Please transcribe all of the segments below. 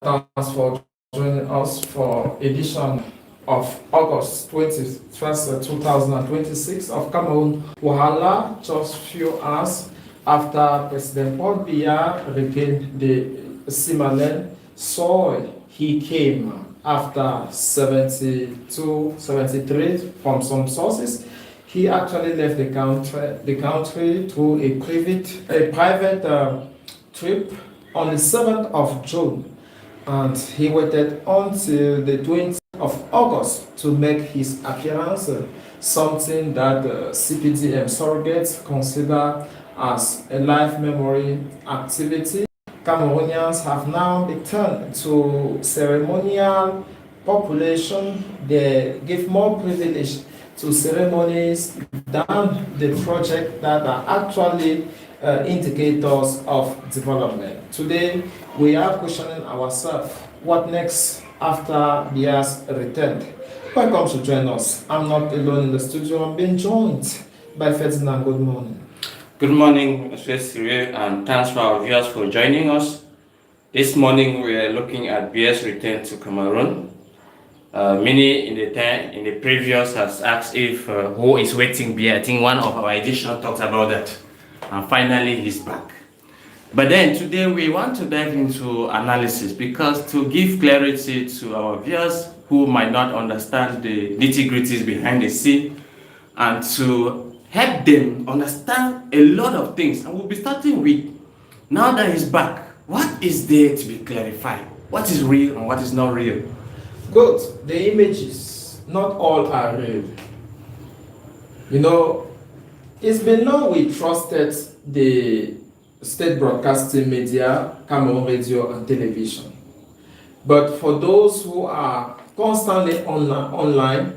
Thanks for joining us for edition of August 21st, 2026 of Cameroon Wahala, just few hours after President Paul Biya regained the Simanen soil. He came after 72, 73 from some sources. He actually left the country through a private trip on the 7th of June, and he waited until the 20th of August to make his appearance, something that CPDM surrogates consider as a life memory activity. Cameroonians have now returned to ceremonial population. They give more privilege to ceremonies than the project that are actually indicators of development. Today, we are questioning ourselves, what next after Biya's return? Welcome to join us. I'm not alone in the studio. I'm being joined by Ferdinand. Good morning. Good morning, Mr. Siri, and thanks for our viewers for joining us. This morning, we are looking at Biya's return to Cameroon. Many in the previous has asked if who is waiting Biya. I think one of our editions talked about that. And finally, he's back. But then today we want to dive into analysis, because to give clarity to our viewers who might not understand the nitty-gritties behind the scene, and to help them understand a lot of things. And we'll be starting with, now that he's back, what is there to be clarified? What is real and what is not real? Good. The images, not all are real. You know, it's been known we trusted the state broadcasting media, Cameroon radio and television. But for those who are constantly online,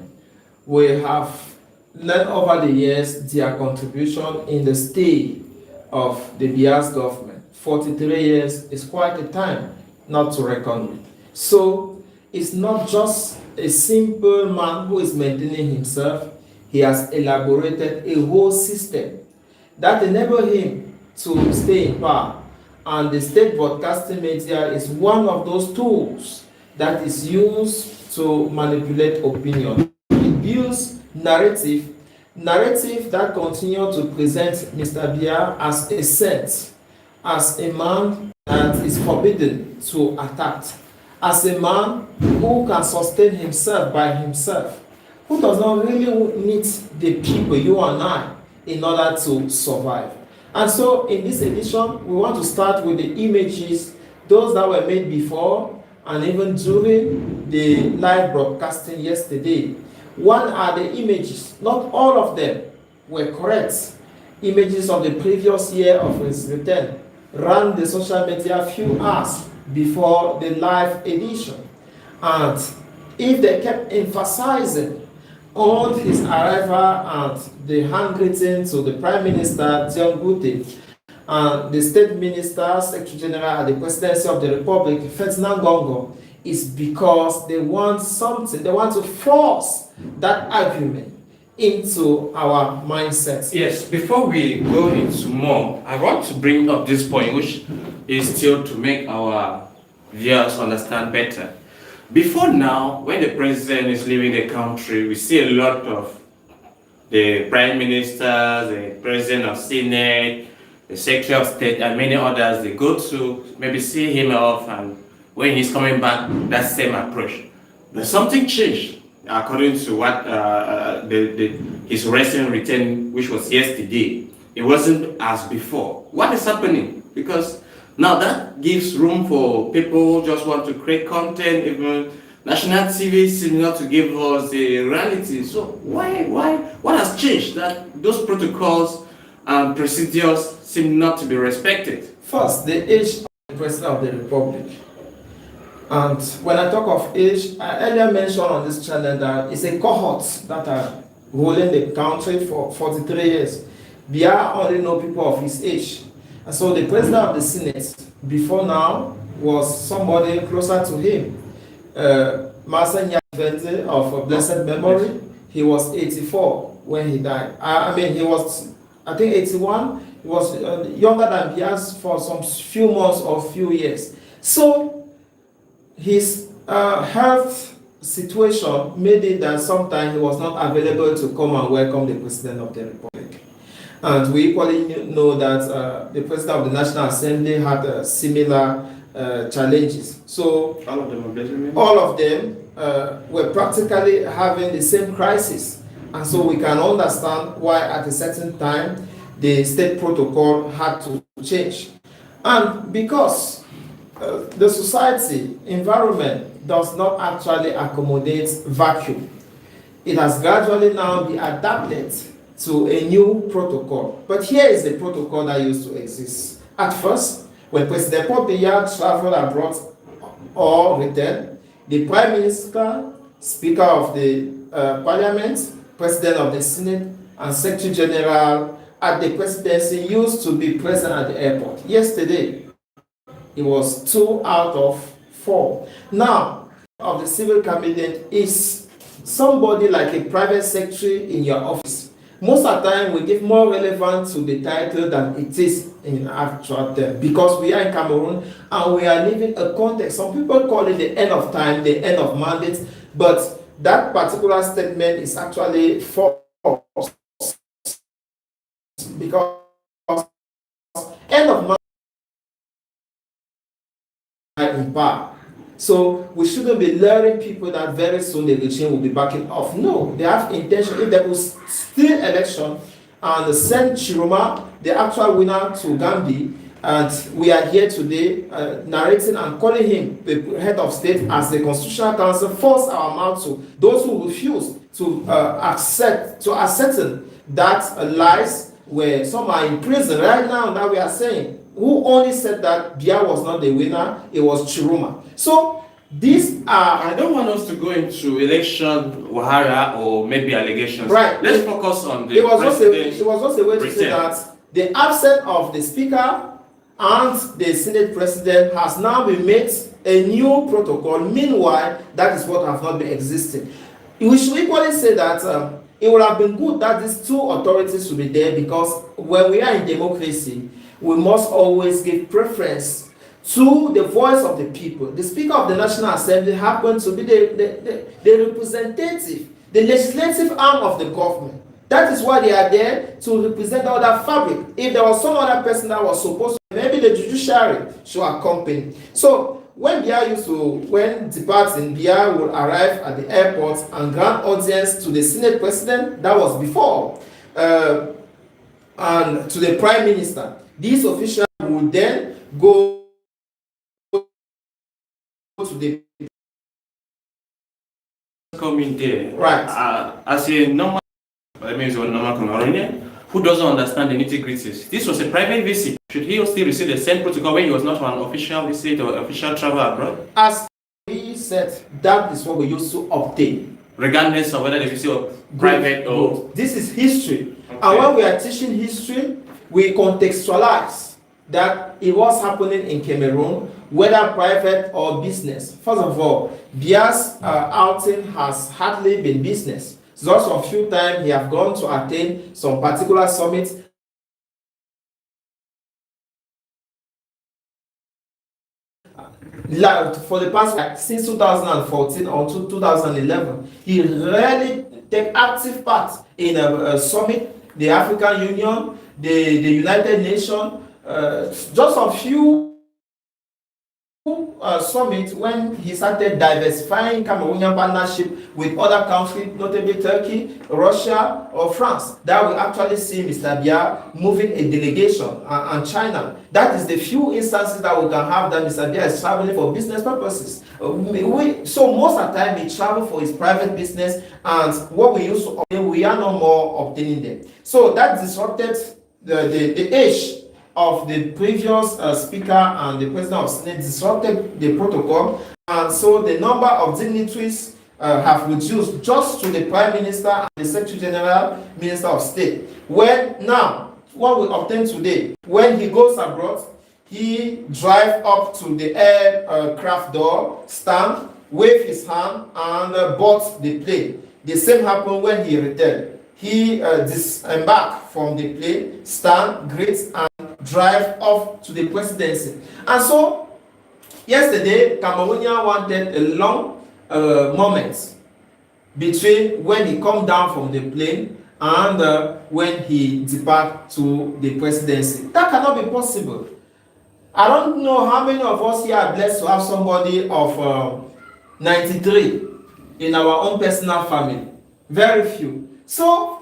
we have learned over the years their contribution in the stay of the Biya's government. 43 years is quite a time not to reckon with. So it's not just a simple man who is maintaining himself. He has elaborated a whole system that enables him to stay in power. And the state broadcasting media is one of those tools that is used to manipulate opinion. It builds narrative that continue to present Mr. Biya as a saint, as a man that is forbidden to attack, as a man who can sustain himself by himself, who does not really need the people, you and I, in order to survive. And so in this edition, we want to start with the images, those that were made before and even during the live broadcasting yesterday. One are the images, not all of them were correct. Images of the previous year of his return ran the social media a few hours before the live edition. And if they kept emphasizing on his arrival and the handwritten to the Prime Minister, John Gute, and the State Minister, Secretary General at the Presidency of the Republic, Ferdinand Gongo, is because they want something, they want to force that argument into our mindsets. Yes, before we go into more, I want to bring up this point, which is still to make our viewers understand better. Before now, when the president is leaving the country, we see a lot of the prime ministers, the president of Senate, the secretary of state, and many others. They go to maybe see him off, and when he's coming back, that same approach. But something changed according to what his recent return, which was yesterday. It wasn't as before. What is happening? Because now that gives room for people who just want to create content. Even national TV seems not to give us the reality. So why? What has changed that those protocols and procedures seem not to be respected? First, the age of the President of the Republic. And when I talk of age, I earlier mentioned on this channel that it's a cohort that are ruling the country for 43 years. Biya only know people of his age. And so the president of the Senate before now was somebody closer to him. Marcel Nyavente of blessed memory, he was 84 when he died. He was, I think, 81. He was younger than Biya for some few months or few years. So his health situation made it that sometimes he was not available to come and welcome the President of the Republic. And we equally know that the President of the National Assembly had similar challenges. So all of them were practically having the same crisis. And so we can understand why at a certain time the state protocol had to change. And because the society environment does not actually accommodate vacuum, it has gradually now been adapted to a new protocol. But here is the protocol that used to exist. At first, when President Biya traveled abroad or returned, the Prime Minister, Speaker of the Parliament, President of the Senate, and Secretary General at the presidency used to be present at the airport. Yesterday, it was 2 out of 4. Now, of the civil cabinet is somebody like a private secretary in your office. Most of the time, we give more relevance to the title than it is in actual term, because we are in Cameroon and we are living a context. Some people call it the end of time, the end of mandate, but that particular statement is actually false, because end of mandate in power. So we shouldn't be luring people that very soon the regime will be backing off. No, they have intention. If they will steal election and send Chiroma, the actual winner, to Gambia, and we are here today narrating and calling him the head of state, as the Constitutional Council force our mouth to those who refuse to ascertain that lies, where some are in prison right now that we are saying, who only said that Biya was not the winner, it was Chiroma. So these are... I don't want us to go into election, Wahala, or maybe allegations. Right. Let's focus on the it was just a way to say that the absence of the Speaker and the Senate President has now been made a new protocol. Meanwhile, that is what has not been existing. We should equally say that it would have been good that these two authorities should be there, because when we are in democracy, we must always give preference to the voice of the people. The Speaker of the National Assembly happens to be the representative, the legislative arm of the government. That is why they are there, to represent all that fabric. If there was some other person that was supposed to, maybe the judiciary should accompany. So when departing, Biya will arrive at the airport and grant audience to the Senate President. That was before. And to the Prime Minister. These officials will then go to the... Coming there. Right. As a normal, that means a normal Cameroonian who doesn't understand the nitty-gritties. This was a private visit. Should he still receive the same protocol when he was not on an official visit or official travel abroad? As we said, that is what we used to obtain. Regardless of whether the visit was private or... This is history. Okay. And when we are teaching history, we contextualize that it was happening in Cameroon, whether private or business. First of all, Biya's outing has hardly been business. Just a few times he have gone to attend some particular summits. For the past, since 2014 or 2011, he rarely take active part in a summit, the African Union, the United Nations, just a few summits when he started diversifying Cameroonian partnership with other countries, notably Turkey, Russia, or France. That we actually see Mr. Biya moving a delegation, and China. That is the few instances that we can have that Mr. Biya is traveling for business purposes. So most of the time he travel for his private business, and what we used to obtain, we are no more obtaining them. So that disrupted the age of the previous speaker and the president of Senate, disrupted the protocol, and so the number of dignitaries have reduced just to the Prime Minister and the Secretary General, Minister of State. When now, what we obtain today, when he goes abroad, he drive up to the aircraft door, stand, wave his hand, and board the plane. The same happened when he returned. He disembarked from the plane, stand, greet, and drive off to the presidency. And so Yesterday, Cameroonian wanted a long moment between when he come down from the plane and when he depart to the presidency. That cannot be possible. I don't know how many of us here are blessed to have somebody of 93 in our own personal family. Very few. So,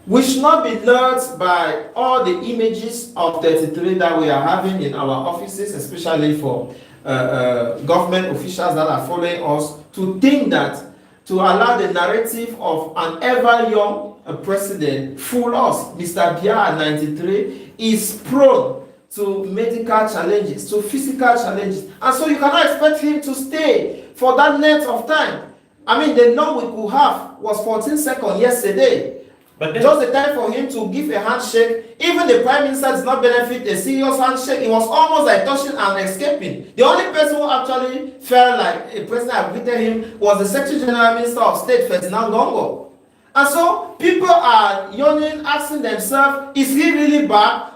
we should not be lured by all the images of 33 that we are having in our offices, especially for government officials that are following us, to think that to allow the narrative of an ever young president fool us. Mr. Biya at 93 is prone to medical challenges, to physical challenges, and so you cannot expect him to stay for that length of time. I mean, the number we could have was 14 seconds yesterday. But just the time for him to give a handshake. Even the prime minister does not benefit a serious handshake. It was almost like touching and escaping. The only person who actually felt like a president had greeted him was the Secretary General Minister of State, Ferdinand Gongo. And so people are yawning, asking themselves, is he really back?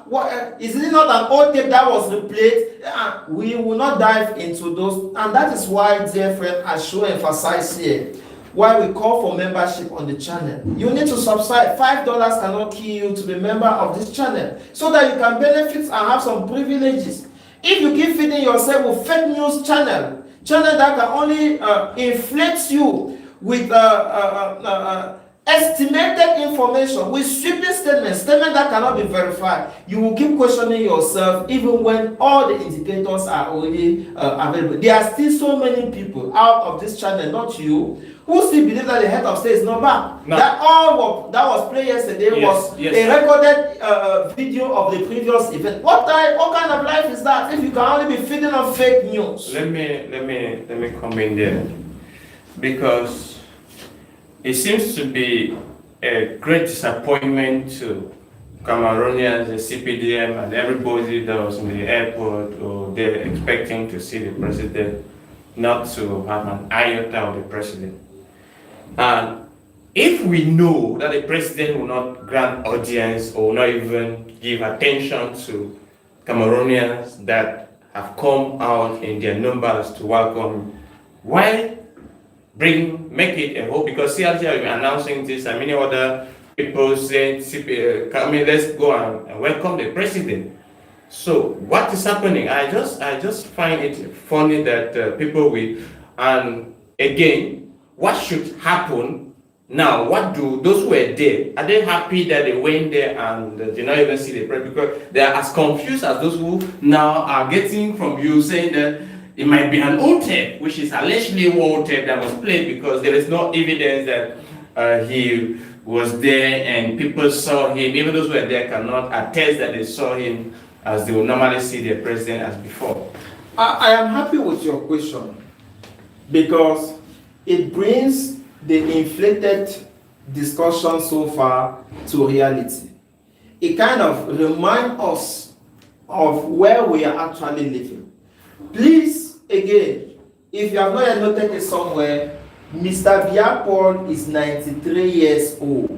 Is it not an old tape that was replayed? We will not dive into those. And that is why, dear friend, I should emphasize here why we call for membership on the channel. You need to subscribe. $5 cannot kill you to be a member of this channel, so that you can benefit and have some privileges. If you keep feeding yourself with fake news channel that can only inflate you with estimated information, with sweeping statements that cannot be verified, you will keep questioning yourself even when all the indicators are already available. There are still so many people out of this channel, not you, who still believe that the head of state is not back. No. That all that was played yesterday was a recorded video of the previous event. What kind of life is that if you can only be feeding on fake news? Let me come in there, because it seems to be a great disappointment to Cameroonians, the CPDM, and everybody that was in the airport, or they're expecting to see the president, not to have an iota of the president. And if we know that the president will not grant audience or not even give attention to Cameroonians that have come out in their numbers to welcome, why make it a whole? Because CRT have been announcing this, and many other people say, let's go and welcome the president. So what is happening? I just find it funny that people will, and again, what should happen now? What do those who were there, are they happy that they went there and did not even see the president? Because they are as confused as those who now are getting from you saying that it might be an old tape, which is allegedly old tape that was played, because there is no evidence that he was there and people saw him. Even those who were there cannot attest that they saw him as they would normally see the president as before. I am happy with your question, because it brings the inflated discussion so far to reality. It kind of reminds us of where we are actually living. Please, again, if you have not yet noted it somewhere, Mr. Biya Paul is 93 years old.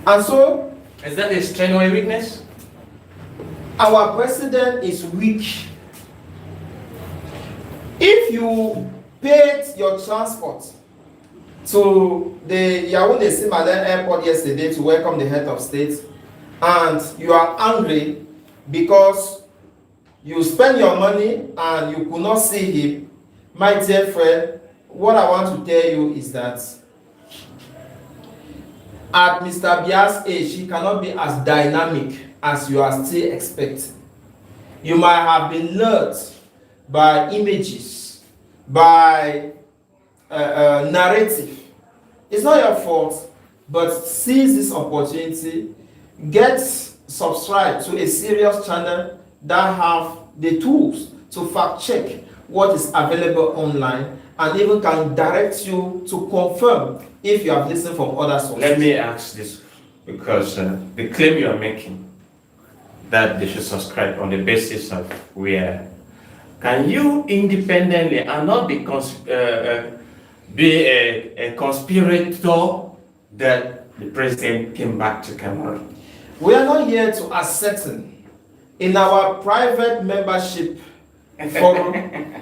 And so, is that a strength or a weakness? Our president is weak. If you paid your transport to the Yaoundé Simalé airport yesterday to welcome the head of state, and you are angry because you spend your money and you could not see him, my dear friend, what I want to tell you is that at Mr. Biya's age, he cannot be as dynamic as you are still expecting. You might have been lured by images, by narrative. It's not your fault, but seize this opportunity. Get subscribed to a serious channel that have the tools to fact check what is available online, and even can direct you to confirm if you have listened from other sources. Let me ask this, because the claim you are making that they should subscribe on the basis of where, can you independently and not be a conspirator that the president came back to Cameroon? We are not here to ascertain. In our private membership forum,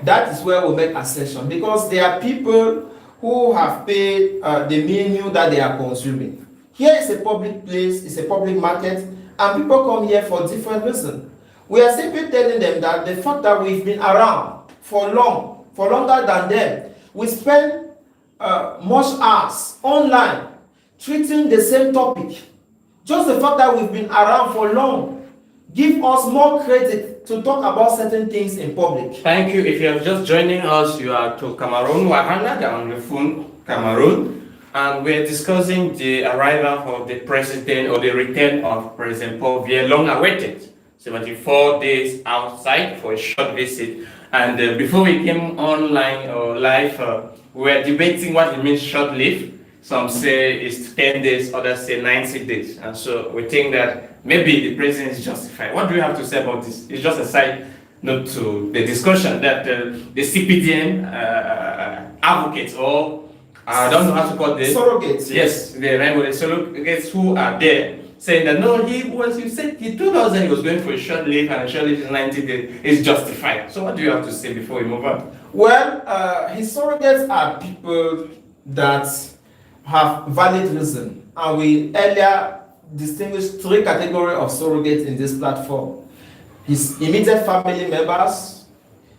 that is where we make accession, because there are people who have paid the menu that they are consuming. Here is a public place, it's a public market, and people come here for different reasons. We are simply telling them that the fact that we've been around for longer than them, we spend much hours online treating the same topic. Just the fact that we've been around for long give us more credit to talk about certain things in public. Thank you. If you are just joining us, you are to Cameroon, Wahala, the on the phone, Cameroon, and we're discussing the arrival of the president or the return of President Paul Biya, long awaited, 74 days outside for a short visit. And before we came online or live, we were debating what it means short-lived. Some say it's 10 days, others say 90 days. And so we think that maybe the president is justified. What do you have to say about this? It's just a side note to the discussion that the CPDM advocates, or I don't know how to call this. Surrogates. Yes, the surrogates who are there saying that no, he told us that he was going for a short leave, and a short leave is 90 days is justified. So what do you have to say before we move on? Well, his surrogates are people that have valid reason, and we earlier distinguished three categories of surrogates in this platform: his immediate family members,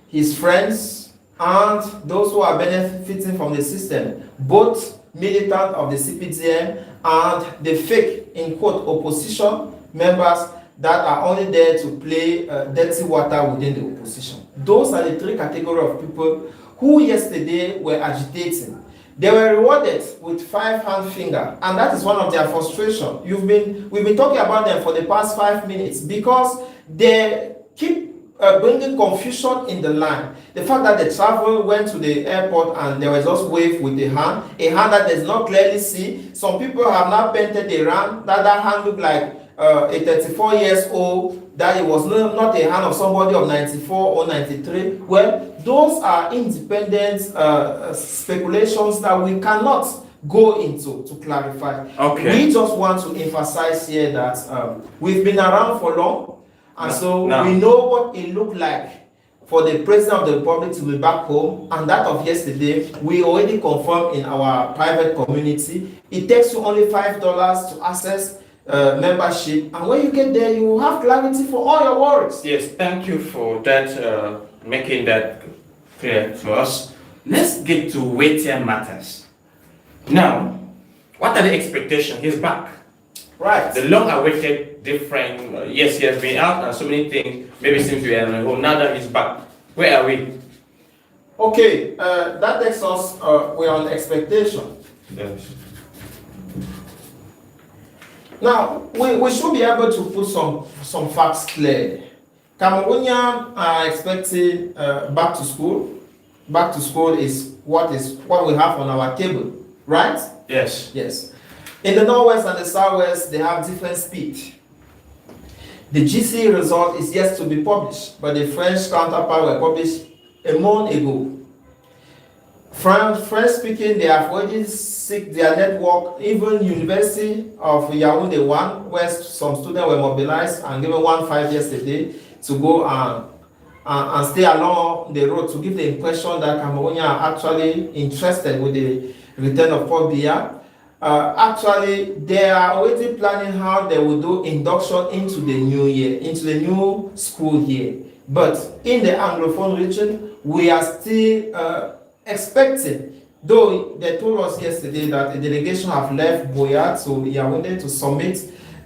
his friends, and those who are benefiting from the system, both militant of the CPDM and the fake, in quote, opposition members that are only there to play dirty water within the opposition. Those are the three categories of people who yesterday were agitating. They were rewarded with 5 hand finger, and that is one of their frustration. We've been talking about them for the past 5 minutes because they keep bringing confusion in the line. The fact that the travel went to the airport and there was just wave with a hand that does not clearly see. Some people have now painted a hand that hand looked like a 34 years old, that it was not a hand of somebody of 94 or 93. Well, those are independent speculations that we cannot go into to clarify. Okay. We just want to emphasize here that we've been around for long, and we know what it looked like for the President of the Republic to be back home, and that of yesterday, we already confirmed in our private community. It takes you only $5 to access membership, and when you get there, you will have clarity for all your worries. Yes, thank you for that, making that clear to us. Let's get to weightier matters. Now, what are the expectations? He's back. Right. The long-awaited different, yes, he has been out and so many things, maybe since we are at home. Now that he's back, where are we? Okay, that takes us, we're on expectation. Yes. Now, we should be able to put some facts clear. Cameroonians are expecting back to school. Back to school is what we have on our table, right? Yes. Yes. In the Northwest and the Southwest, they have different speed. The GC result is yet to be published, but the French counterpart were published a month ago. French speaking, they have already seek their network. Even University of Yaoundé 1, where some students were mobilized and given 1.5 yesterday to go and stay along the road to give the impression that Cameroonians are actually interested with the return of Paul Biya. Actually, they are already planning how they will do induction into the new year, into the new school year. But in the Anglophone region, we are still expecting, though they told us yesterday that a delegation have left Biya to Yaoundé to submit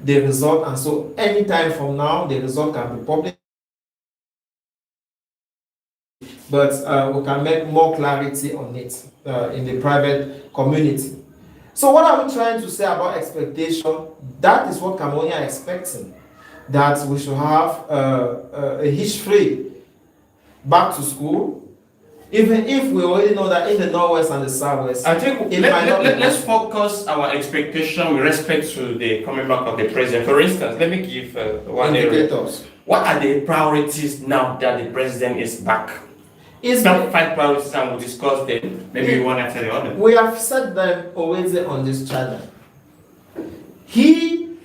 the result, and so anytime from now, the result can be published. But we can make more clarity on it in the private community. So what are we trying to say about expectation? That is what Cameroonians are expecting, that we should have a hitch-free back to school, even if we already know that in the Northwest and the Southwest. I think let's focus our expectation with respect to the coming back of the president. For instance, let me give one area. What are the priorities now that the president is back? Top 5 priorities, and we'll discuss them. Maybe one after the other. We have said them already on this channel. He,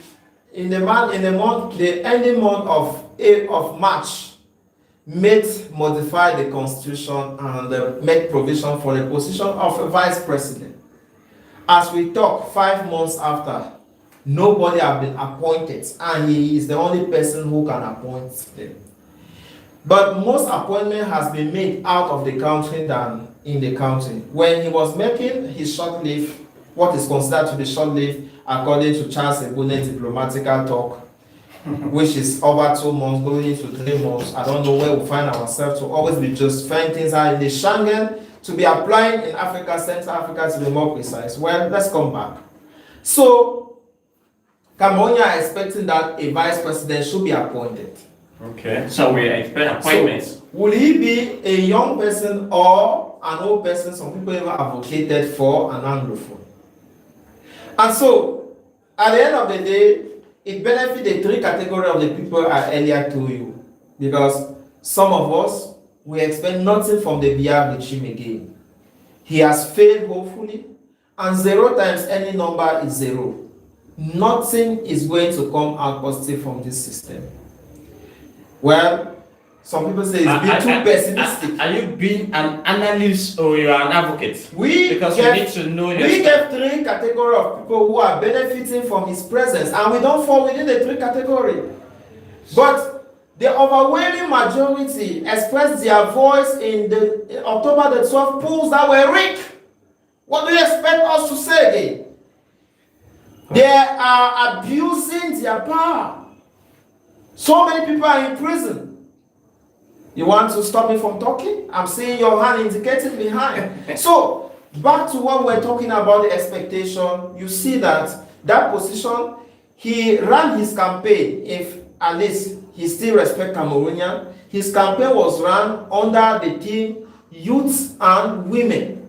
the ending month of March, modify the constitution and make provision for the position of a vice president. As we talk, 5 months after, nobody has been appointed, and he is the only person who can appoint them. But most appointment has been made out of the country than in the country. When he was making his short leave, what is considered to be short leave, according to Charles Ebune diplomatical talk, which is over 2 months, going into 3 months. I don't know where we find ourselves to always be just finding things out in the Schengen to be applying in Africa, Central Africa to be more precise. Well, let's come back. So, Cameroon are expecting that a vice president should be appointed. Okay, so we expect appointments. So, will he be a young person or an old person? Some people even advocated for an Anglophone. And so, at the end of the day, it benefits the 3 categories of the people I earlier told you. Because some of us, we expect nothing from the Biya regime again. He has failed, hopefully, and 0 times any number is 0. Nothing is going to come out positive from this system. Well, some people say it's been too pessimistic. Are you being an analyst or you are an advocate? Because we need to know your we get 3 categories of people who are benefiting from his presence, and we don't fall within the 3 categories. But the overwhelming majority expressed their voice in the October the 12th polls that were rigged. What do you expect us to say again? They are abusing their power. So many people are in prison. You want to stop me from talking? I'm seeing your hand indicating behind. So, back to what we're talking about, the expectation. You see that position, he ran his campaign, if at least he still respects Cameroonian. His campaign was run under the theme Youth and Women.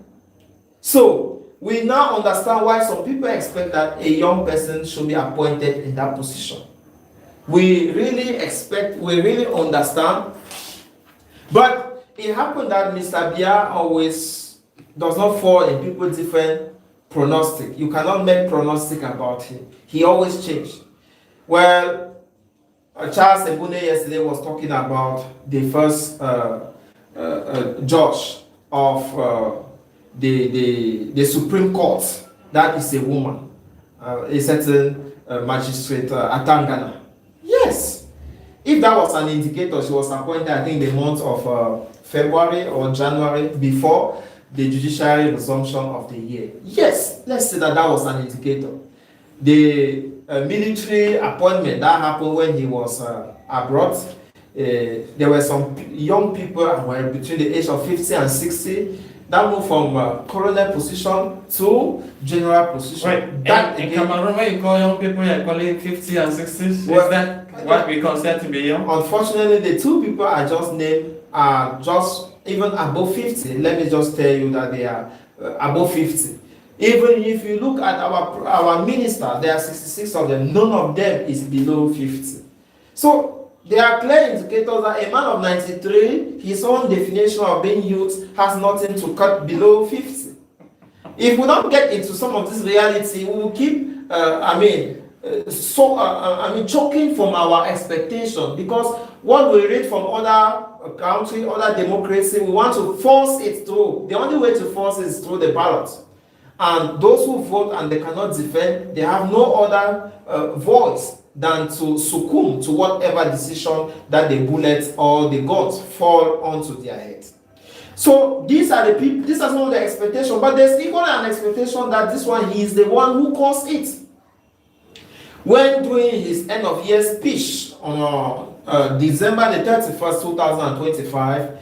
So, we now understand why some people expect that a young person should be appointed in that position. We really expect, we really understand. But it happened that Mr. Biya always does not fall in people's different prognostic. You cannot make prognostic about him. He always changed. Well, Charles Ebune yesterday was talking about the first judge of the Supreme Court. That is a woman, a certain magistrate, Atangana. Yes. If that was an indicator, she was appointed, I think, the month of February or January before the judiciary resumption of the year. Yes, let's say that was an indicator. The military appointment that happened when he was abroad, there were some young people who were between the age of 50 and 60 that moved from colonel position to general position. Right. That in Cameroon, when you call young people, you're calling 50 and 60s? Well, is that what we consider to be young? Unfortunately, the 2 people I just named are just even above 50. Let me just tell you that they are above 50. Even if you look at our minister, there are 66 of them. None of them is below 50. So, there are clear indicators that a man of 93, his own definition of being youth, has nothing to cut below 50. If we don't get into some of this reality, we will keep, choking from our expectation, because what we read from other countries, other democracy, we want to force it through. The only way to force it is through the ballot. And those who vote and they cannot defend, they have no other voice than to succumb to whatever decision that the bullets or the guns fall onto their heads. So these are the people, these are some of the expectations, but there's equally an expectation that this one, he is the one who caused it. When doing his end of year speech on December the 31st, 2025,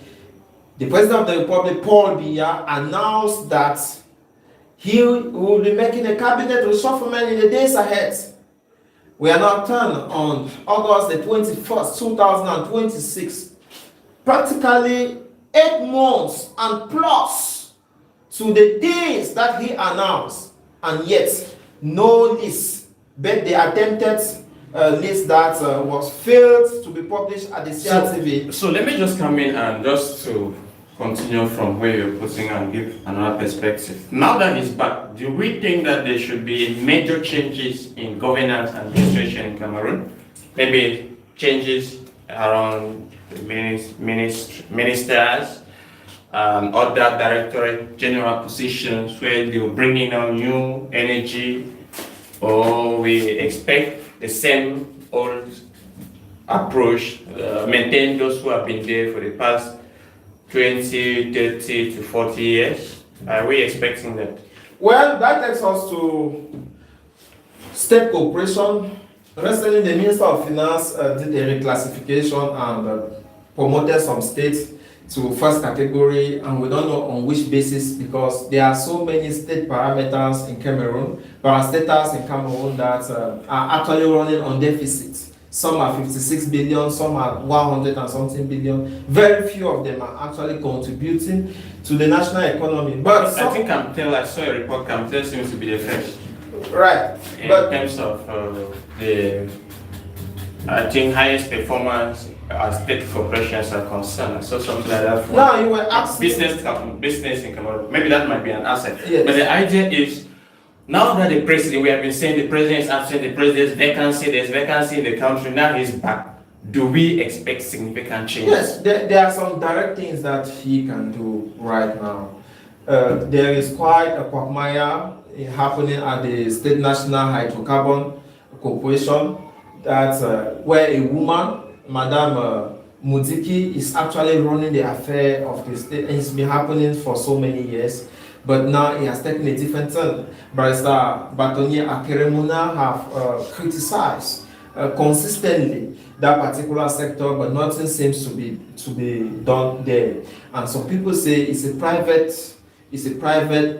the President of the Republic, Paul Biya, announced that he will be making a cabinet reshufflement in the days ahead. We are now turned on August the 21st, 2026. Practically 8 months and plus to the days that he announced, and yet no list, but the attempted list that was failed to be published at the CRTV. So let me just come in and just to continue from where you're putting and give another perspective. Now that he's back, do we think that there should be major changes in governance and administration in Cameroon? Maybe changes around the ministers, other directorate general positions where they will bring in our new energy, or we expect the same old approach, maintain those who have been there for the past 20, 30 to 40 years? Are we expecting that? Well, that takes us to state cooperation. Recently, the Minister of Finance did a reclassification and promoted some states to first category, and we don't know on which basis, because there are so many state parameters in Cameroon, parastatals in Cameroon that are actually running on deficit. Some are 56 billion, some are 100 and something billion. Very few of them are actually contributing to the national economy. But I saw a report, Camtel seems to be the first. Right. In terms of the highest performance as state corporations are concerned. I saw something like that. No, you were asking. Business in Cameroon. Maybe that might be an asset. Yes. But the idea is, now that the president, we have been saying the president is absent, the president's vacancy, there's vacancy in the country, now he's back. Do we expect significant change? Yes, there are some direct things that he can do right now. There is quite a quagmire happening at the State National Hydrocarbon Corporation, that where a woman, Madame Mudiki, is actually running the affair of the state, and it's been happening for so many years. But now it has taken a different turn. Barrister Batonye Akeremuna have criticized consistently that particular sector, but nothing seems to be done there. And some people say it's a private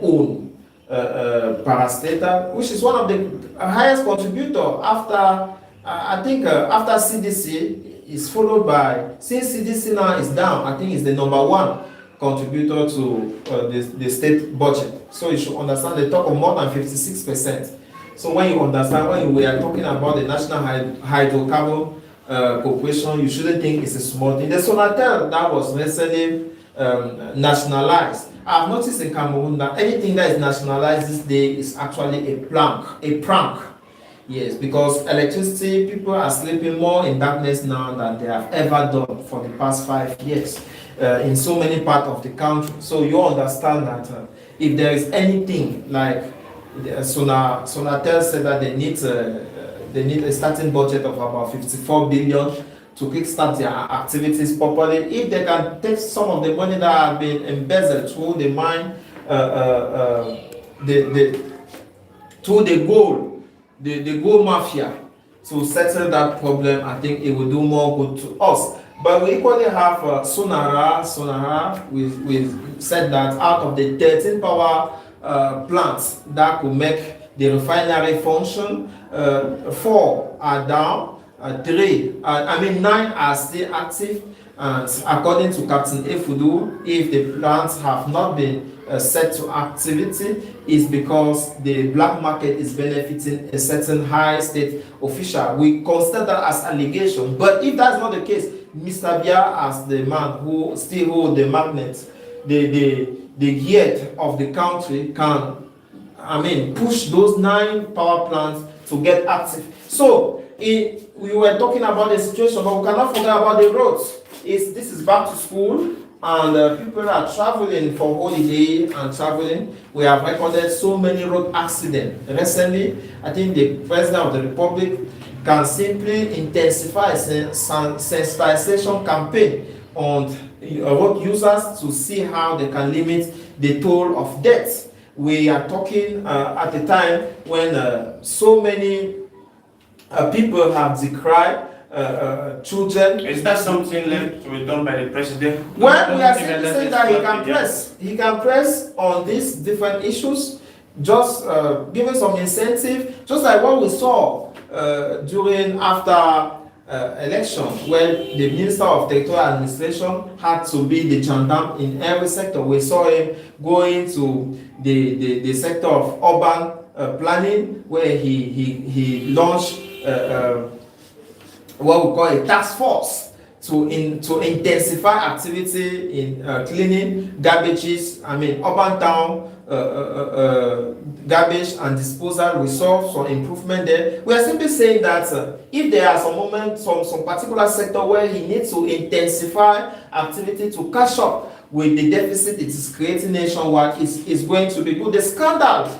owned parastatal, which is one of the highest contributor after after CDC is followed by, since CDC now is down, I think it's the number one contributor to the state budget. So you should understand they talk of more than 56%. So when you understand, when we are talking about the National Hydrocarbon Corporation, you shouldn't think it's a small thing. The Sonatel that was recently nationalized. I've noticed in Cameroon that anything that is nationalized this day is actually a prank. Yes, because electricity, people are sleeping more in darkness now than they have ever done for the past 5 years. In so many parts of the country. So you understand that if there is anything like Sonatel said that they need a starting budget of about 54 billion to kickstart their activities properly. If they can take some of the money that have been embezzled through the mine, through the gold mafia, to settle that problem, I think it will do more good to us. But we equally have Sonara, we said that out of the 13 power plants that could make the refinery function, 4 are down, 9 are still active. And according to Captain Efudu, if the plants have not been set to activity, is because the black market is benefiting a certain high state official. We consider that as allegation. But if that's not the case, Mr. Biya, as the man who still holds the magnet, the head of the country, can, push those 9 power plants to get active. So we were talking about the situation, but we cannot forget about the roads. This is back to school, and people are traveling for holiday and traveling. We have recorded so many road accidents recently. I think the President of the Republic can simply intensify sensitization campaign on road users to see how they can limit the toll of death. We are talking at a time when so many people have decried children. Is that something left to be done by the president? Well, we are saying that he can press on these different issues, just giving some incentive, just like what we saw after election, when the Minister of Territorial Administration had to be the gendarme in every sector. We saw him going to the sector of urban planning, where he launched what we call a task force to intensify activity in cleaning garbages. I mean, urban town garbage and disposal resolve some improvement there. We are simply saying that if there are some moments, some particular sector where he needs to intensify activity to catch up with the deficit it is creating nationwide, is going to be good. The scandal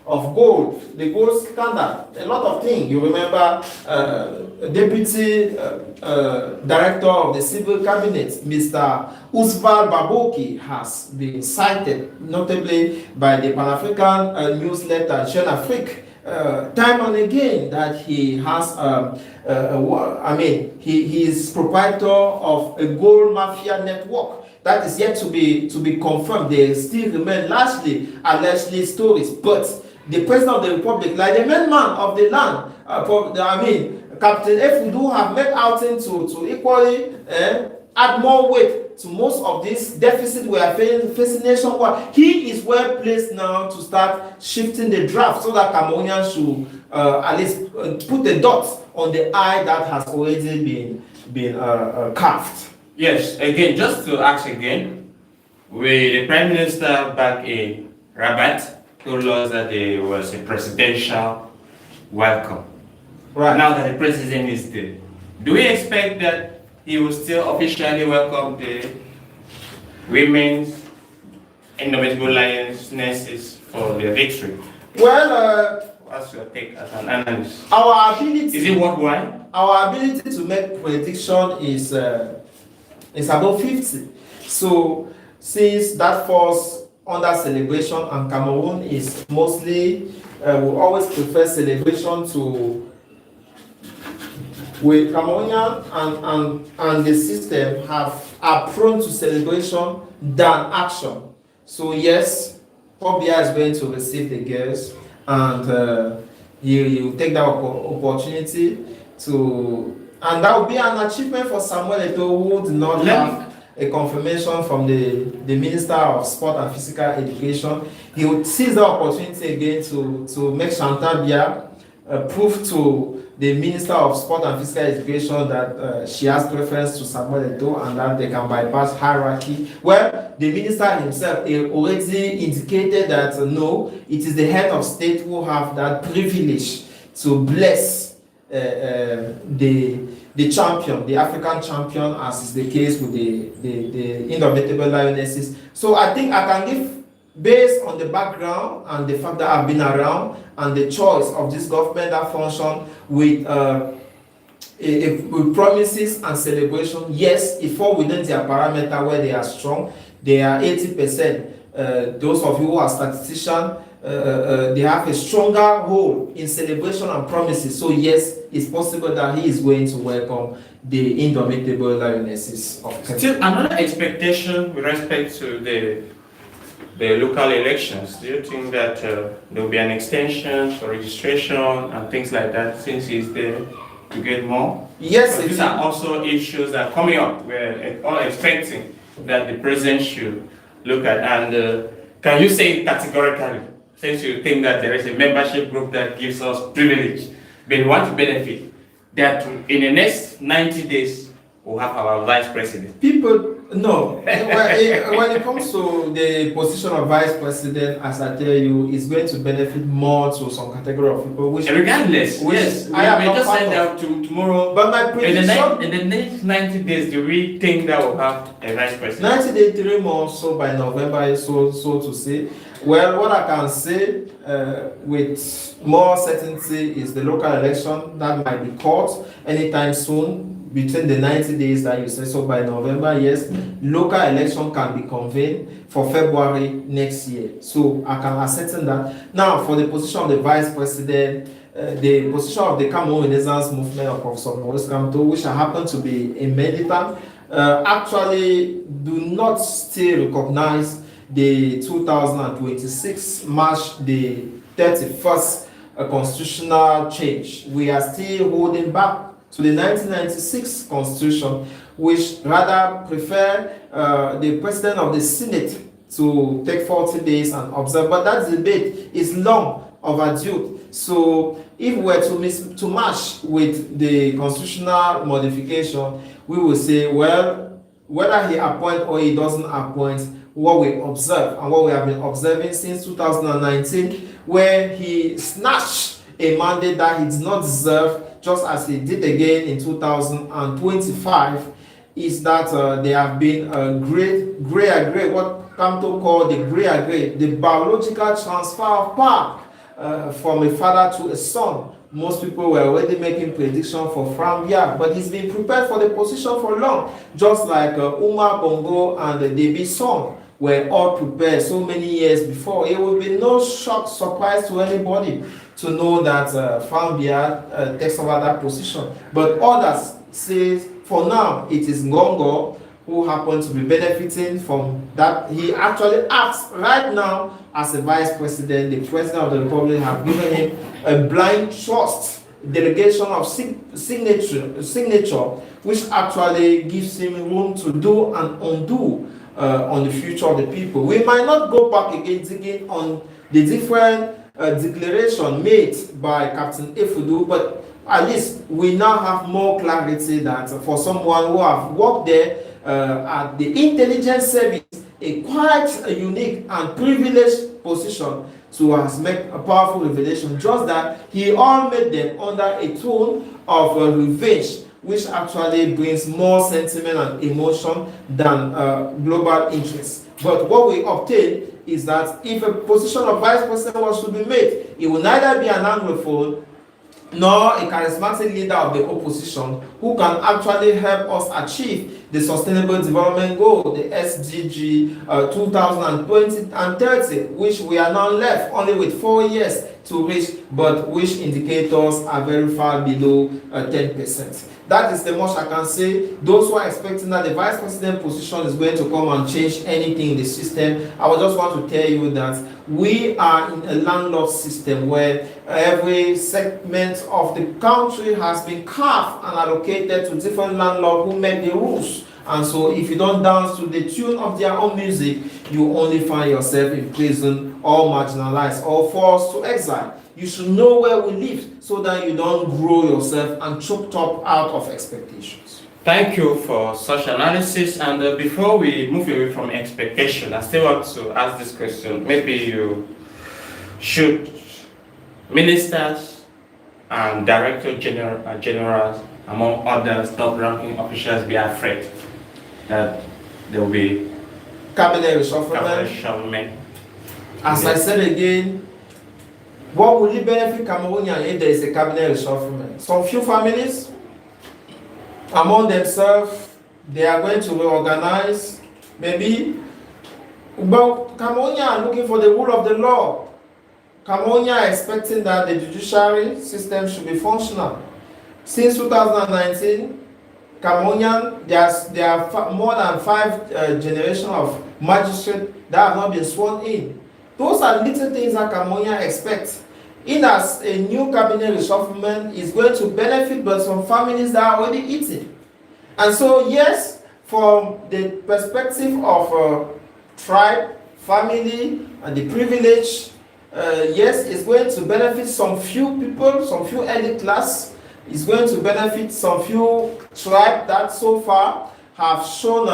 of gold, the gold scandal, a lot of things. You remember, Deputy Director of the Civil Cabinet, Mr. Usval Baboki, has been cited, notably by the Pan-African newsletter Jeune Afrique, time and again, that he has, he is proprietor of a gold mafia network. That is yet to be confirmed. They still remain largely allegedly stories, but the President of the Republic, like the main man of the land, Captain F. have made outing to equally add more weight to most of this deficit we are facing nationwide. He is well placed now to start shifting the draft so that Cameroonians should at least put the dot on the I that has already been carved. Yes, again, just to ask again, the Prime Minister back in Rabat told us that there was a presidential welcome. Right. Now that the president is there, do we expect that he will still officially welcome the women's indomitable lionesses for their victory? Well, what's your take as an analyst? Our ability is it worldwide? Our ability to make prediction is above 50. So since that falls under celebration, and Cameroon is mostly, we always prefer celebration to, with Cameroonian and the system are prone to celebration than action. So yes, Biya is going to receive the girls, and you take that opportunity to, and that would be an achievement for Samuel Eto'o, who did not have a confirmation from the Minister of Sport and Physical Education. He would seize the opportunity again to make Chantal Biya prove to the Minister of Sport and Physical Education that she has preference to Samuel Eto'o and that they can bypass hierarchy. Well, the minister himself already indicated that no, it is the head of state who have that privilege to bless the champion, the African champion, as is the case with the indomitable lionesses. So I think I can give, based on the background and the fact that I've been around and the choice of this government that function with promises and celebration, yes, it falls within their parameter where they are strong. They are 80%. Those of you who are statisticians, they have a stronger hold in celebration and promises. So yes, it's possible that he is going to welcome the indomitable lionesses of Kenya. Still another expectation with respect to the local elections. Do you think that there will be an extension for registration and things like that since he's there to get more? Yes. These are also issues that are coming up. We're all expecting that the president should look at. And can you say categorically, since you think that there is a membership group that gives us privilege, but we want to benefit, that in the next 90 days we'll have our vice president? People, no. When it comes to the position of vice president, as I tell you, it's going to benefit more to some category of people. Which regardless, yes, I may just send out to tomorrow. But my prediction, in the next 90 days, do we think that we'll have a vice president? 90 days, 3 months, so by November, so to say. Well, what I can say with more certainty is the local election that might be called anytime soon, between the 90 days that you say. So by November, yes, local election can be convened for February next year. So I can ascertain that. Now, for the position of the vice president, the position of the Cameroon Renaissance Movement of Professor Maurice Kamto, which I happen to be a militant, actually do not still recognize the 2026 March the 31st constitutional change. We are still holding back to the 1996 constitution, which rather prefer the president of the Senate to take 40 days and observe. But that debate is long overdue. So if we were to match with the constitutional modification, we will say, well, whether he appoint or he doesn't appoint, what we observe and what we have been observing since 2019, where he snatched a mandate that he did not deserve, just as he did again in 2025, is that there have been a gray, what Kamto called the gray, the biological transfer of power from a father to a son. Most people were already making prediction for Biya, but he's been prepared for the position for long, just like Umar Bongo and David Son were all prepared so many years before. It will be no shock surprise to anybody to know that Biya takes over that position. But others say, for now, it is Ngongo who happens to be benefiting from that. He actually acts right now as a vice president. The president of the republic have given him a blind trust delegation of signature, which actually gives him room to do and undo on the future of the people. We might not go back again digging on the different declaration made by Captain Efudu, but at least we now have more clarity that for someone who have worked there at the intelligence service, a quite a unique and privileged position to has made a powerful revelation, just that he all made them under a tone of revenge, which actually brings more sentiment and emotion than global interest. But what we obtain is that if a position of vice president was to be made, it will neither be an anglophone nor a charismatic leader of the opposition who can actually help us achieve the Sustainable Development Goal, the SDG 2020 and 30, which we are now left only with 4 years to reach, but which indicators are very far below 10%. That is the most I can say. Those who are expecting that the vice president position is going to come and change anything in the system, I would just want to tell you that we are in a landlocked system where every segment of the country has been carved and allocated to different landlords who make the rules. And so if you don't dance to the tune of their own music, you only find yourself in prison or marginalized or forced to exile. You should know where we live so that you don't grow yourself and choked up out of expectations. Thank you for such analysis. And before we move away from expectation, I still want to ask this question. Maybe you should ministers and director generals, among others, top-ranking officials, be afraid that there will be cabinet reshufflement? As I said again, what will it benefit Cameroonians if there is a cabinet reshufflement? Some few families among themselves, they are going to reorganize, maybe. But Cameroonians are looking for the rule of the law. Cameroonians are expecting that the judiciary system should be functional. Since 2019, Cameroonian, there are more than 5 generations of magistrates that have not been sworn in. Those are little things that Cameroonians expect. In as a new cabinet reshufflement is going to benefit but some families that are already eating. And so yes, from the perspective of tribe, family, and the privilege, yes, it's going to benefit some few people, some few elite class. It's going to benefit some few tribe that so far have shown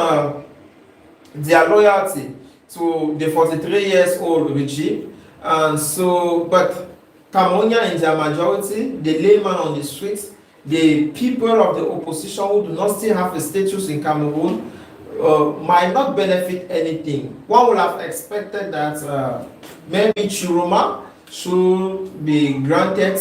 their loyalty to the 43 years old regime. And so, but Cameroonians in their majority, the layman on the streets, the people of the opposition who do not still have a status in Cameroon, might not benefit anything. One would have expected that maybe Chiroma should be granted,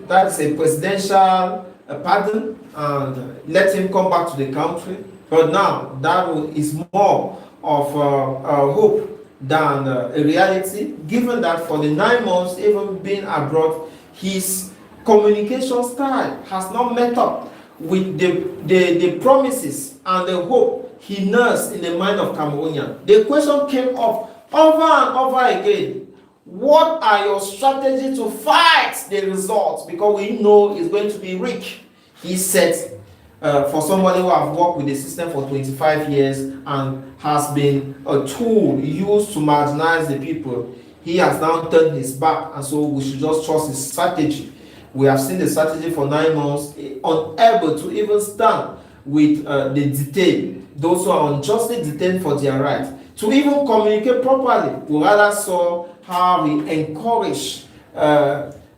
that's a presidential pardon, and let him come back to the country. But now that is more of a hope than a reality, given that for the 9 months, even being abroad, his communication style has not met up with the promises and the hope he nursed in the mind of Cameroonians. The question came up over and over again. What are your strategies to fight the results? Because we know it's going to be weak. He said, for somebody who has worked with the system for 25 years and has been a tool used to marginalize the people, he has now turned his back, and so we should just trust his strategy. We have seen the strategy for 9 months, unable to even stand with the detained, those who are unjustly detained for their right, to even communicate properly. We rather saw how he encouraged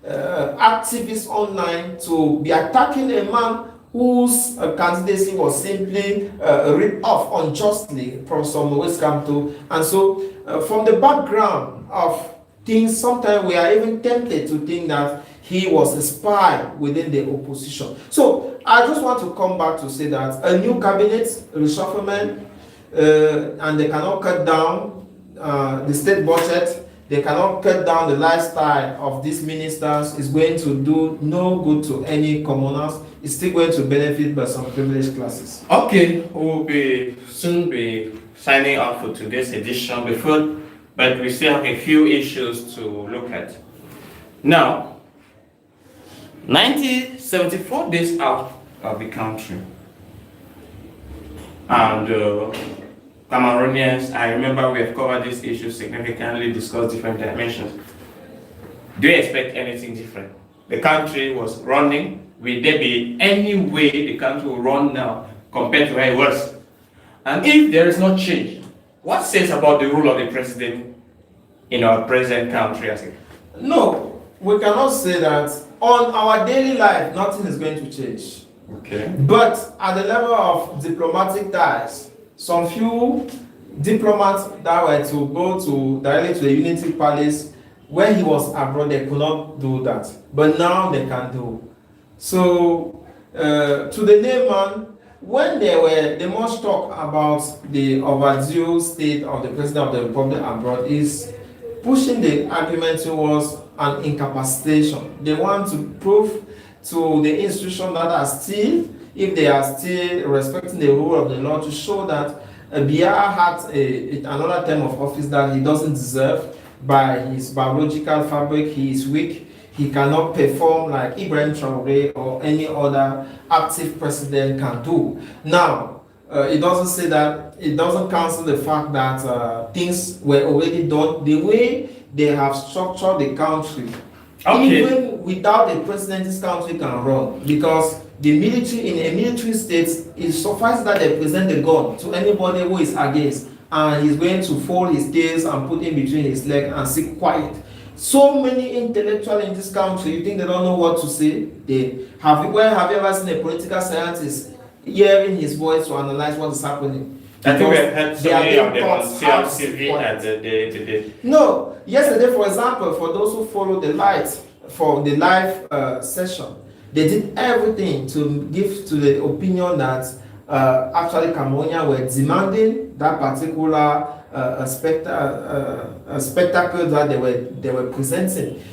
activists online to be attacking a man whose candidacy was simply ripped off unjustly from some West Campto. And so, from the background of things, sometimes we are even tempted to think that he was a spy within the opposition. So, I just want to come back to say that a new cabinet reshufflement, and they cannot cut down the state budget, they cannot cut down the lifestyle of these ministers, is going to do no good to any commoners. It's still going to benefit by some privileged classes. Okay, we'll soon be signing off for today's edition but we still have a few issues to look at. Now, 74 days out of the country, and Cameroonians, I remember we have covered this issue significantly, discussed different dimensions. Do you expect anything different? The country was running. Will there be any way the country will run now compared to where it was? And if there is no change, what says about the rule of the president in our present country? No, we cannot say that. On our daily life, nothing is going to change. Okay. But at the level of diplomatic ties, some few diplomats that were to go directly to the Unity Palace when he was abroad, they could not do that. But now they can do. So, to the layman, when they must talk about the overdue state of the President of the Republic abroad, is pushing the argument towards an incapacitation. They want to prove to the institution that are still, if they are still respecting the rule of the law, to show that Biya had another term of office that he doesn't deserve. By his biological fabric, he is weak. He cannot perform like Ibrahim Traoré or any other active president can do. Now, it doesn't say that, it doesn't cancel the fact that things were already done the way they have structured the country. Okay. Even without a president, this country can run, because the military, in a military state, it suffices that they present the gun to anybody who is against, and he's going to fold his tails and put in between his legs and sit quiet. So many intellectuals in this country, you think they don't know what to say? Have you ever seen a political scientist hearing his voice to analyze what is happening? I think we have had so many of them on CRTV at the No, yesterday, for example, for those who follow the live session, they did everything to give to the opinion that actually Cameroonians were demanding that particular spectacle that they were presenting.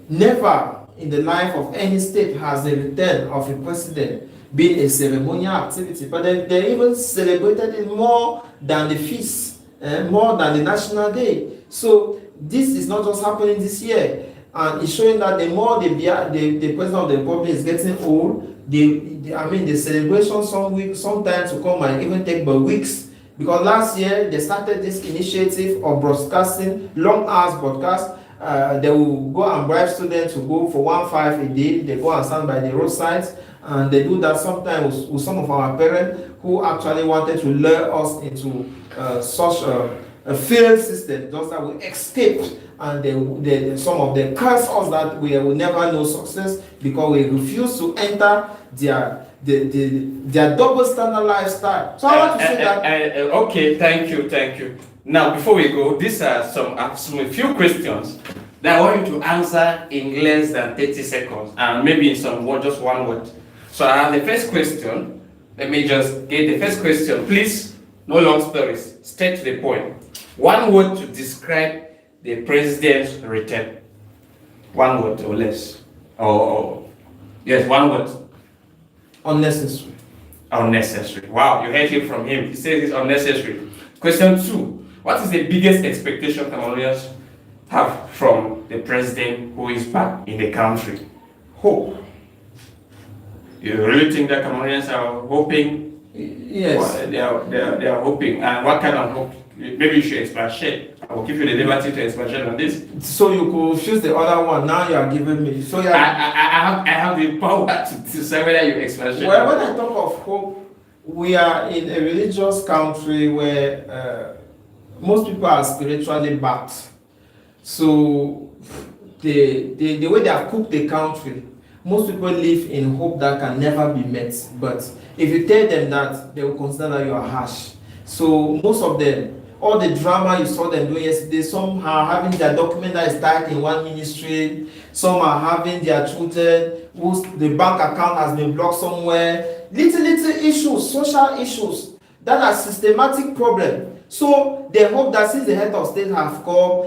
Never in the life of any state has the return of a president been a ceremonial activity, but they even celebrated it more than the feast, more than the national day. So this is not just happening this year, and it's showing that the more the president of the republic is getting old, the celebration sometimes to come might even take but weeks. Because last year they started this initiative of broadcasting, long hours broadcast. They will go and bribe students to go for 1.5 a day. They go and stand by the roadsides, and they do that sometimes with some of our parents who actually wanted to lure us into such a failed system, just that we escaped, and some of them curse us that we will never know success because we refuse to enter their double standard lifestyle. So I want to say that. Okay, thank you. Now, before we go, these are a few questions that I want you to answer in less than 30 seconds, and maybe in just one word. So I have the first question. Let me just get the first question. Please, no long stories. Straight to the point. One word to describe the president's return. One word or less. Yes, one word. Unnecessary. Unnecessary. Wow, you heard it from him. He says it's unnecessary. Question 2. What is the biggest expectation Cameroonians have from the president who is back in the country? Hope. You really think that Cameroonians are hoping? Yes. They are hoping. And what kind of hope maybe you should expatiate. I will give you the liberty to expatiate on this. So you could choose the other one. Now you are giving me. So you are, I have the power to decide whether you expatiate. well, when I talk of hope, we are in a religious country where most people are spiritually backed. So the way they have cooked the country, most people live in hope that can never be met. But if you tell them that, they will consider that you are harsh. So most of them, all the drama you saw them doing yesterday, some are having their document that is tied in one ministry, some are having their children whose the bank account has been blocked somewhere. Little issues, social issues that are systematic problem. So they hope that since the head of state have come,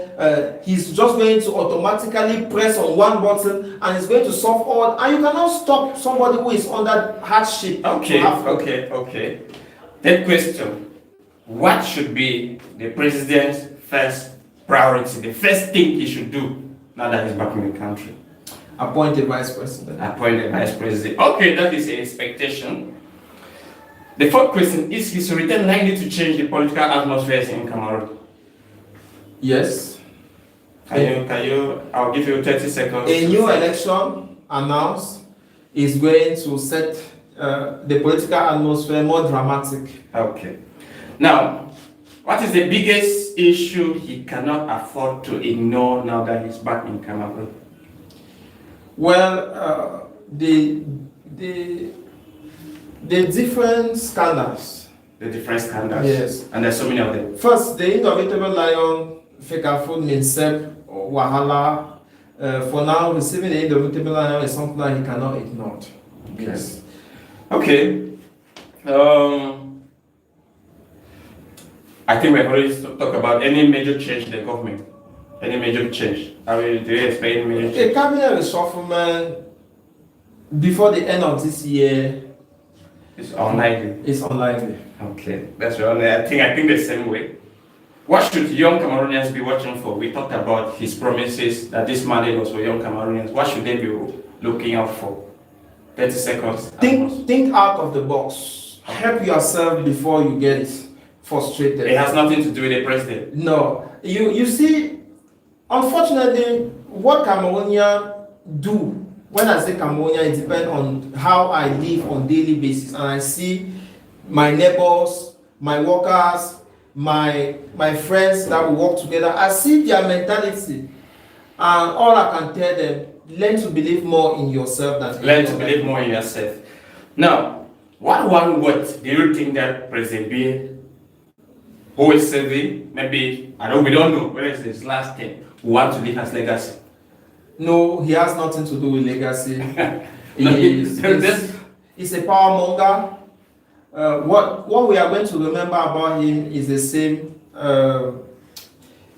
he's just going to automatically press on one button and it's going to solve all. And you cannot stop somebody who is under hardship. Okay. That question. What should be the president's first priority, the first thing he should do now that he's back in the country? Appoint a vice president. Appoint a vice president. Okay, that is an expectation. The fourth question is his return likely to change the political atmosphere in Cameroon? Yes. Can you, I'll give you 30 seconds. A new election announced is going to set the political atmosphere more dramatic. Okay. Now, what is the biggest issue he cannot afford to ignore now that he's back in Cameroon? Well, the different scandals. The different scandals? Yes. And there's so many of them. First, the indomitable lion, Fekafood, Minsep, Wahala. For now, receiving the indomitable lion is something that he cannot ignore. Okay. Yes. Okay. I think we've already talked about any major change in the government. Any major change? Do you expect any major change? A cabinet reshufflement before the end of this year It's unlikely. is unlikely. Okay, that's right. I think the same way. What should young Cameroonians be watching for? We talked about his promises that this mandate was for young Cameroonians. What should they be looking out for? 30 seconds. Think out of the box. Help yourself before you get frustrated. It has nothing to do with the president. No. You see, unfortunately, what Cameroonians do, when I say Cameroonian, it depends on how I live on daily basis. And I see my neighbors, my workers, my friends that we work together. I see their mentality. And all I can tell them, learn to believe more in yourself than Learn to believe more in yourself. Now, what one word do you think that President Biya, who is serving, maybe, we don't know whether it's his last term, who want to leave as legacy? No, he has nothing to do with legacy. No, He's a power monger. What we are going to remember about him is the same.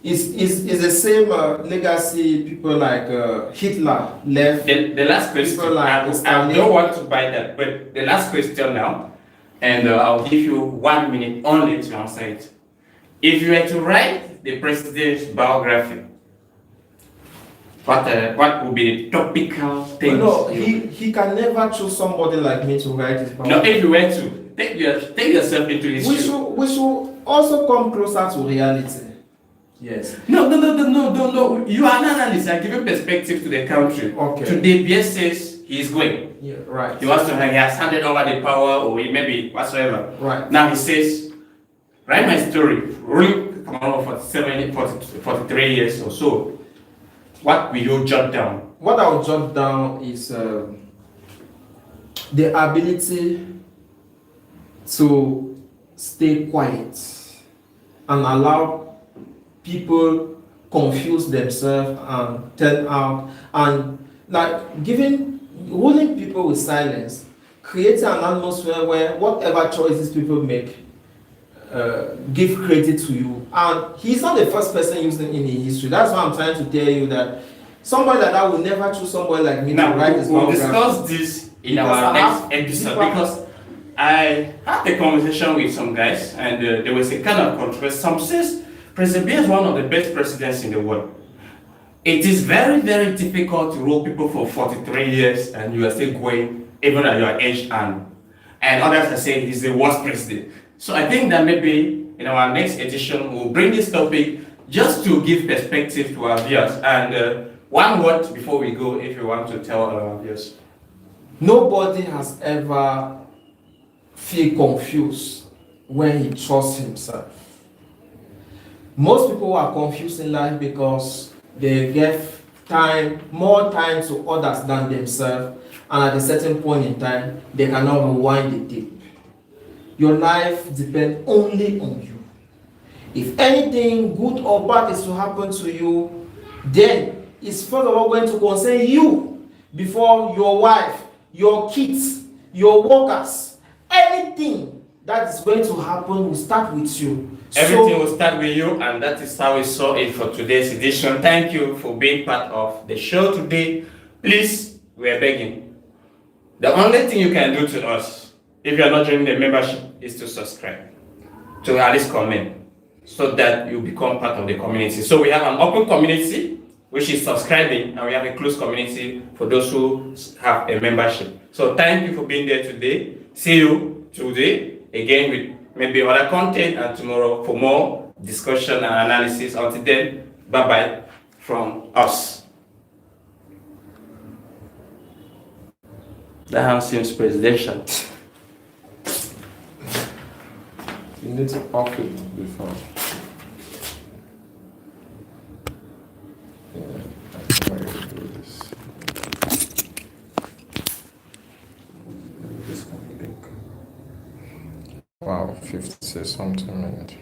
Is the same legacy people like Hitler left. The last question, People like I don't want to buy that, but the last question now, and I'll give you 1 minute only to answer it. If you were to write the president's biography, what would be the topical things? No, he can never choose somebody like me to write his biography. No, if you were to take yourself into his shoes. We should also come closer to reality. Yes. No. You are an analyst. I give you perspective to the country. Okay. Today, BS says he is going. Yeah, right. He has handed over the power, or maybe whatsoever. Right. Now he says, write my story. Ruling Cameroon for 43 years or so. What will you jot down? What I will jot down is the ability to stay quiet and allow people confuse themselves and turn out, and like ruling people with silence, creating an atmosphere where whatever choices people make, give credit to you. And he's not the first person using in history. That's why I'm trying to tell you that somebody like that will never choose somebody like me to write his We'll biography. discuss this in our next episode, because I had a conversation with some guys, and there was a kind of controversy. Some says President Biya is one of the best presidents in the world. It is very, very difficult to rule people for 43 years and you are still going, even at your age, and others are saying he's the worst president. So I think that maybe in our next edition, we'll bring this topic just to give perspective to our viewers. And one word before we go, if you want to tell our viewers. Nobody has ever feel confused when he trusts himself. Most people are confused in life because they give more time to others than themselves, and at a certain point in time, they cannot rewind the tape. Your life depends only on you. If anything good or bad is to happen to you, then it's first of all going to concern you before your wife, your kids, your workers. Anything that is going to happen will start with you. Everything will start with you, and that is how we saw it for today's edition. Thank you for being part of the show today. Please, we are begging. The only thing you can do to us, if you are not joining the membership, is to subscribe, to at least comment, so that you become part of the community. So we have an open community, which is subscribing, and we have a closed community for those who have a membership. So thank you for being there today. See you today again with maybe other content, and tomorrow for more discussion and analysis. Until then, bye-bye from us. That house seems presidential. You need to off it before. Wow, 50 something minutes.